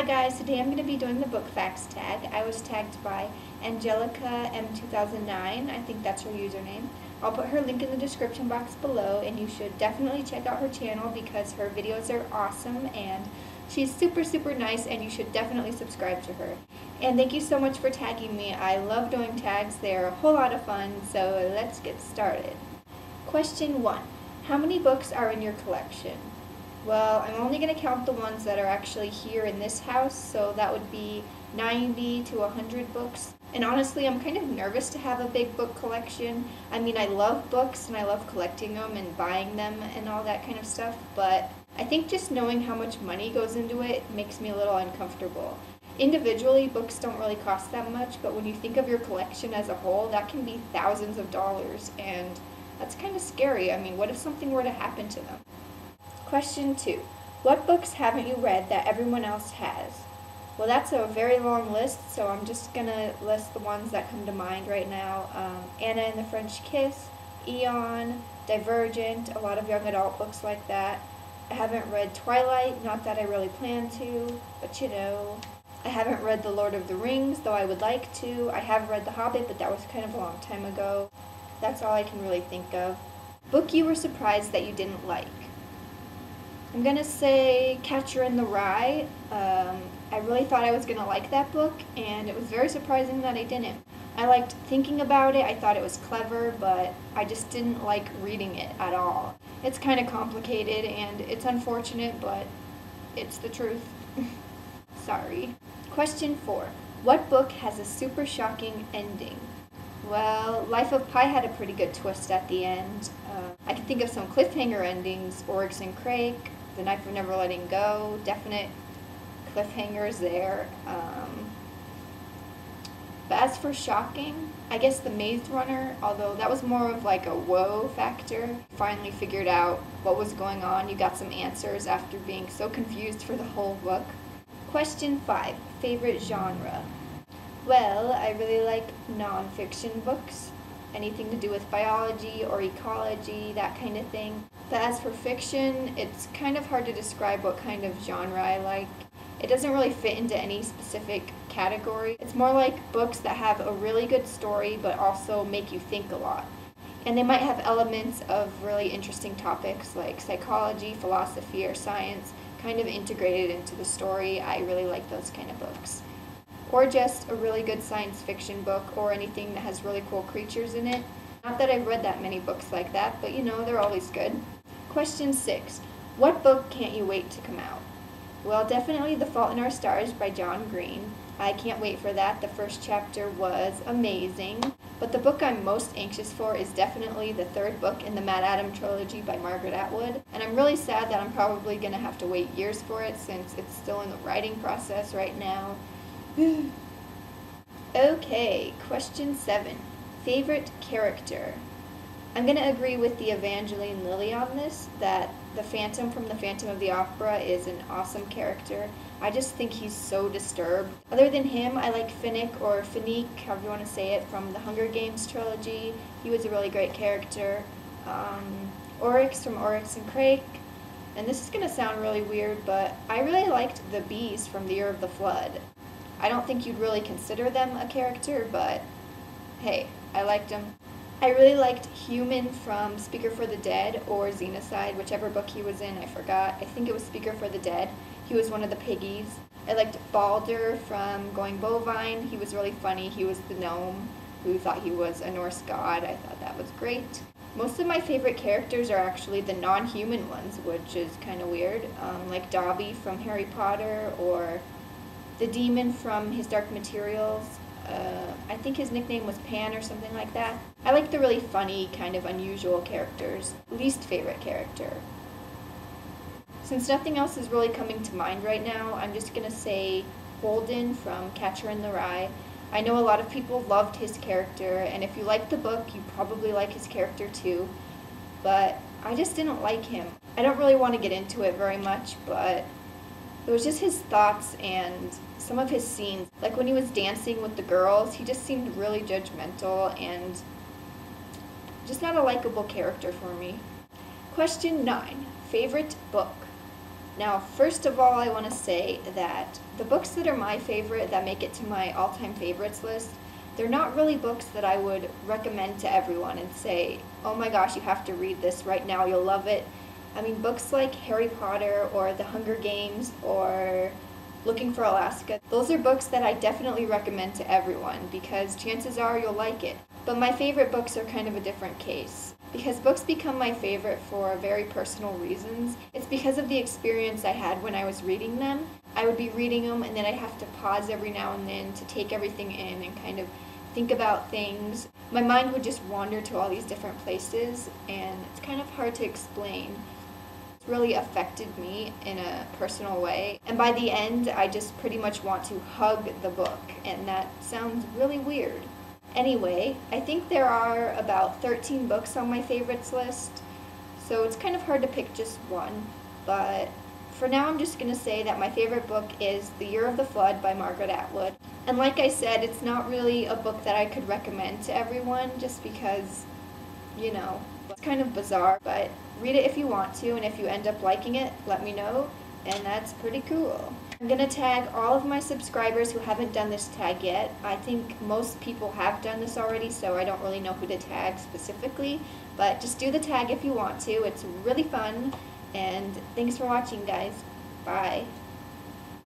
Hi guys, today I'm going to be doing the book facts tag. I was tagged by Angelica M2009, I think that's her username. I'll put her link in the description box below, and you should definitely check out her channel because her videos are awesome and she's super nice, and you should definitely subscribe to her. And thank you so much for tagging me. I love doing tags, they're a whole lot of fun, so let's get started. Question 1. How many books are in your collection? Well, I'm only going to count the ones that are actually here in this house, so that would be 90 to 100 books. And honestly, I'm kind of nervous to have a big book collection. I mean, I love books and I love collecting them and buying them and all that kind of stuff, but I think just knowing how much money goes into it makes me a little uncomfortable. Individually, books don't really cost that much, but when you think of your collection as a whole, that can be thousands of dollars, and that's kind of scary. I mean, what if something were to happen to them? Question 2. What books haven't you read that everyone else has? Well, that's a very long list, so I'm just going to list the ones that come to mind right now. Anna and the French Kiss, Eon, Divergent, a lot of young adult books like that. I haven't read Twilight, not that I really plan to, but you know. I haven't read The Lord of the Rings, though I would like to. I have read The Hobbit, but that was kind of a long time ago. That's all I can really think of. Book you were surprised that you didn't like? I'm going to say Catcher in the Rye. I really thought I was going to like that book, and it was very surprising that I didn't. I liked thinking about it, I thought it was clever, but I just didn't like reading it at all. It's kind of complicated, and it's unfortunate, but it's the truth. Sorry. Question 4. What book has a super shocking ending? Well, Life of Pi had a pretty good twist at the end. I can think of some cliffhanger endings. Oryx and Crake, The Knife of Never Letting Go, definite cliffhangers there. But as for shocking, I guess The Maze Runner, although that was more of like a whoa factor. Finally figured out what was going on. You got some answers after being so confused for the whole book. Question 5. Favorite genre? Well, I really like nonfiction books, anything to do with biology or ecology, that kind of thing. But as for fiction, it's kind of hard to describe what kind of genre I like. It doesn't really fit into any specific category. It's more like books that have a really good story but also make you think a lot. And they might have elements of really interesting topics like psychology, philosophy, or science kind of integrated into the story. I really like those kind of books. Or just a really good science fiction book, or anything that has really cool creatures in it. Not that I've read that many books like that, but you know, they're always good. Question 6. What book can't you wait to come out? Well, definitely The Fault in Our Stars by John Green. I can't wait for that. The first chapter was amazing. But the book I'm most anxious for is definitely the third book in the MaddAddam trilogy by Margaret Atwood. And I'm really sad that I'm probably going to have to wait years for it since it's still in the writing process right now. Okay, question 7. Favorite character? I'm going to agree with the Evangeline Lilly on this, that the Phantom from The Phantom of the Opera is an awesome character. I just think he's so disturbed. Other than him, I like Finnick, or Finnick, however you want to say it, from the Hunger Games trilogy. He was a really great character. Oryx from Oryx and Crake. And this is going to sound really weird, but I really liked the bees from The Year of the Flood. I don't think you'd really consider them a character, but hey, I liked them. I really liked Human from Speaker for the Dead, or Xenocide, whichever book he was in, I forgot. I think it was Speaker for the Dead. He was one of the piggies. I liked Balder from Going Bovine. He was really funny. He was the gnome who thought he was a Norse god. I thought that was great. Most of my favorite characters are actually the non-human ones, which is kind of weird, like Dobby from Harry Potter, or the demon from His Dark Materials. I think his nickname was Pan or something like that. I like the really funny, kind of unusual characters. Least favorite character. Since nothing else is really coming to mind right now, I'm just going to say Holden from Catcher in the Rye. I know a lot of people loved his character, and if you liked the book, you probably like his character too. But I just didn't like him. I don't really want to get into it very much, but it was just his thoughts and some of his scenes. Like when he was dancing with the girls, he just seemed really judgmental and just not a likable character for me. Question 9. Favorite book? Now, first of all, I want to say that the books that are my favorite, that make it to my all-time favorites list, they're not really books that I would recommend to everyone and say, oh my gosh, you have to read this right now, you'll love it. I mean, books like Harry Potter or The Hunger Games or Looking for Alaska, those are books that I definitely recommend to everyone because chances are you'll like it. But my favorite books are kind of a different case. Because books become my favorite for very personal reasons. It's because of the experience I had when I was reading them. I would be reading them and then I'd have to pause every now and then to take everything in and kind of think about things. My mind would just wander to all these different places and it's kind of hard to explain. It's really affected me in a personal way. And by the end, I just pretty much want to hug the book, and that sounds really weird. Anyway, I think there are about 13 books on my favorites list, so it's kind of hard to pick just one, but for now I'm just going to say that my favorite book is The Year of the Flood by Margaret Atwood. And like I said, it's not really a book that I could recommend to everyone just because, it's kind of bizarre, but read it if you want to, and if you end up liking it, let me know, and that's pretty cool. I'm going to tag all of my subscribers who haven't done this tag yet. I think most people have done this already, so I don't really know who to tag specifically, but just do the tag if you want to. It's really fun, and thanks for watching, guys. Bye.